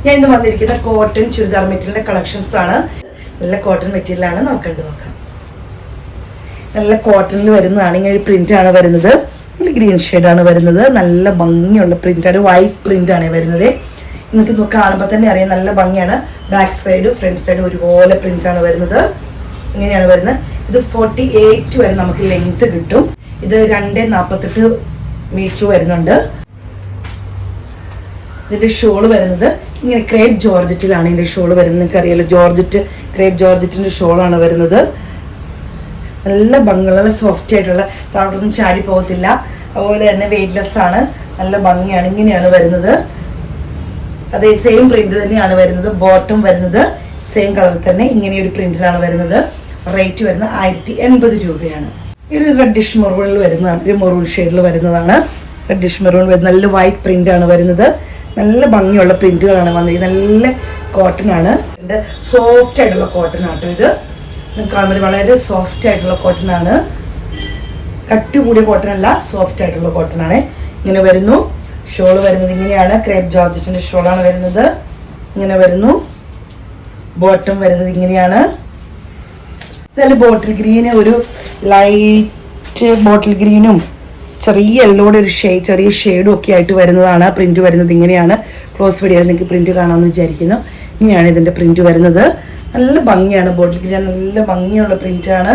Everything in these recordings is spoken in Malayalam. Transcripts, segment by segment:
ഞാൻ ഇന്ന് വന്നിരിക്കുന്ന കോട്ടൺ ചുരിദാർ മെറ്റീരിയലിന്റെ കളക്ഷൻസ് ആണ്. നല്ല കോട്ടൺ മെറ്റീരിയലാണ്, നമുക്ക് കണ്ടു നോക്കാം. നല്ല കോട്ടണിൽ വരുന്നതാണ്. ഇങ്ങനെ ഒരു പ്രിന്റ് ആണ് വരുന്നത്. ഗ്രീൻ ഷെയ്ഡാണ് വരുന്നത്. നല്ല ഭംഗിയുള്ള പ്രിന്റാണ്, വൈറ്റ് പ്രിന്റ് ആണ് വരുന്നത്. നിങ്ങൾക്ക് കാണുമ്പോൾ തന്നെ അറിയാം നല്ല ഭംഗിയാണ്. ബാക്ക് സൈഡ് ഫ്രണ്ട് സൈഡ് ഒരുപോലെ പ്രിന്റ് ആണ് വരുന്നത്. ഇങ്ങനെയാണ് വരുന്നത്. ഇത് 48 വരെ നമുക്ക് ലെങ്ത് കിട്ടും. ഇത് 2.48 മീറ്റർ വരുന്നുണ്ട്. ഇതിന്റെ ഷോള് വരുന്നത് ഇങ്ങനെ ക്രേപ്പ് ജോർജറ്റിലാണ്. ഇതിന്റെ ഷോള് വരുന്നത് നിങ്ങൾക്ക് അറിയാലോ, ജോർജറ്റ് ക്രേപ്പ് ജോർജറ്റിന്റെ ഷോളാണ് വരുന്നത്. നല്ല ഭംഗിയുള്ള നല്ല സോഫ്റ്റ് ആയിട്ടുള്ള, താഴോട്ടൊന്നും ചാടി പോകത്തില്ല. അതുപോലെ തന്നെ വെയിറ്റ്ലെസ് ആണ്, നല്ല ഭംഗിയാണ്. ഇങ്ങനെയാണ് വരുന്നത്. അതേ സെയിം പ്രിന്റ് തന്നെയാണ് വരുന്നത്. ബോട്ടം വരുന്നത് സെയിം കളറിൽ തന്നെ ഇങ്ങനെ ഒരു പ്രിന്റിലാണ് വരുന്നത്. റേറ്റ് വരുന്നത് 1080 രൂപയാണ്. ഒരു റെഡിഷ് മെറൂണിൽ വരുന്നതാണ്, ഒരു മെറൂൺ ഷെയ്ഡിൽ വരുന്നതാണ്. റെഡിഷ് മെറൂൺ വരുന്ന നല്ല വൈറ്റ് പ്രിന്റ് ആണ് വരുന്നത്. നല്ല ഭംഗിയുള്ള പ്രിന്റുകളാണ് വന്നത്. നല്ല കോട്ടൺ ആണ്, സോഫ്റ്റ് ആയിട്ടുള്ള കോട്ടൺ ആട്ടോ ഇത്. കാണുമ്പോൾ വളരെ സോഫ്റ്റ് ആയിട്ടുള്ള കോട്ടൺ ആണ്, കട്ടി കൂടിയ കോട്ടൺ അല്ല, സോഫ്റ്റ് ആയിട്ടുള്ള കോട്ടൺ ആണ്. ഇങ്ങനെ വരുന്നു. ഷോള് വരുന്നത് ഇങ്ങനെയാണ്, ക്രേപ്പ് ജോർജറ്റിന്റെ ഷോളാണ് വരുന്നത്. ഇങ്ങനെ വരുന്നു. ബോട്ടം വരുന്നത് ഇങ്ങനെയാണ്. നല്ല ബോട്ടിൽ ഗ്രീന്, ഒരു ലൈറ്റ് ബോട്ടിൽ ഗ്രീനും ചെറിയ യെല്ലോയുടെ ഒരു ചെറിയ ഷെയ്ഡും ഒക്കെ ആയിട്ട് വരുന്നതാണ്. പ്രിന്റ് വരുന്നത് ഇങ്ങനെയാണ്. ക്ലോസ് വീഡിയോയിൽ നിങ്ങൾക്ക് പ്രിന്റ് കാണാമെന്ന് വിചാരിക്കുന്നു. ഇങ്ങനെയാണ് ഇതിന്റെ പ്രിന്റ് വരുന്നത്. നല്ല ഭംഗിയാണ്. ബോട്ടിൽ ഗ്രീൻ നല്ല ഭംഗിയുള്ള പ്രിന്റ് ആണ്,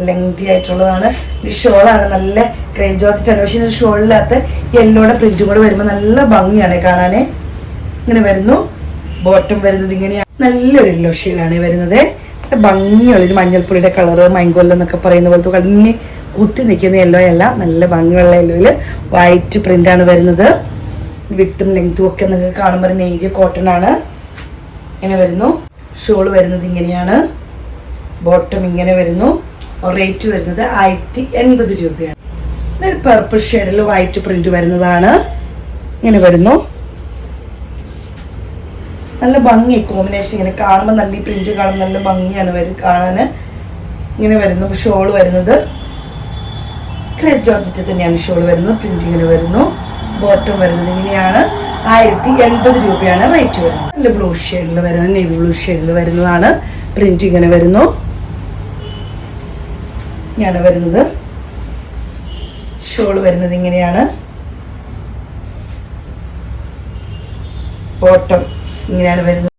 ലെങ്തി ആയിട്ടുള്ളതാണ്. ഈ ഷോളാണ് നല്ല ക്രേപ്പ് ജോർജറ്റാണ്. പക്ഷെ ഇതിന്റെ ഷോളിനകത്ത് യെല്ലോയുടെ പ്രിന്റും കൂടെ വരുമ്പോൾ നല്ല ഭംഗിയാണ് കാണാനേ. ഇങ്ങനെ വരുന്നു. ബോട്ടം വരുന്നത് ഇങ്ങനെയാണ്. നല്ലൊരു യെല്ലോ ഷെയ്ഡാണ് വരുന്നത്. ഭംഗിയുള്ള ഒരു മഞ്ഞൾപ്പൊടിയുടെ കളറ്, മൈങ്കോല്ലോ എന്നൊക്കെ പറയുന്ന പോലത്തെ കണ്ണിന് കുത്തി നിൽക്കുന്ന യെല്ലോ അല്ല, നല്ല ഭംഗിയുള്ള യെല്ലോയിൽ വൈറ്റ് പ്രിന്റ് ആണ് വരുന്നത്. വിട്ടും ലെങ്തും ഒക്കെ നിങ്ങൾക്ക് കാണുമ്പോൾ നേരിയ കോട്ടൺ ആണ്. ഇങ്ങനെ വരുന്നു. ഷോള് വരുന്നത് ഇങ്ങനെയാണ്. ബോട്ടം ഇങ്ങനെ വരുന്നു. റേറ്റ് വരുന്നത് 1080 രൂപയാണ്. ഒരു പർപ്പിൾ ഷെയ്ഡിൽ വൈറ്റ് പ്രിന്റ് വരുന്നതാണ്. ഇങ്ങനെ വരുന്നു. നല്ല ഭംഗി കോമ്പിനേഷൻ. ഇങ്ങനെ കാണുമ്പോൾ നല്ല ഈ പ്രിന്റ് കാണുമ്പോൾ നല്ല ഭംഗിയാണ് കാണാന്. ഇങ്ങനെ വരുന്നു. ഷോള് വരുന്നത് ക്രേപ്പ് ജോർജറ്റ് തന്നെയാണ് ഷോള് വരുന്നത്. പ്രിന്റ് ഇങ്ങനെ വരുന്നു. ബോട്ടം വരുന്നത് ഇങ്ങനെയാണ്. 1080 രൂപയാണ് റേറ്റ് വരുന്നത്. നല്ല ബ്ലൂ ഷെയ്ഡിൽ വരുന്നത്, നേവി ബ്ലൂ ഷെയ്ഡിൽ വരുന്നതാണ്. പ്രിന്റ് ഇങ്ങനെ വരുന്നു. ഇങ്ങനെ വരുന്നത്. ഷോള് വരുന്നത് ഇങ്ങനെയാണ്. ബോട്ടം ഇങ്ങനെയാണ് വരുന്നത്.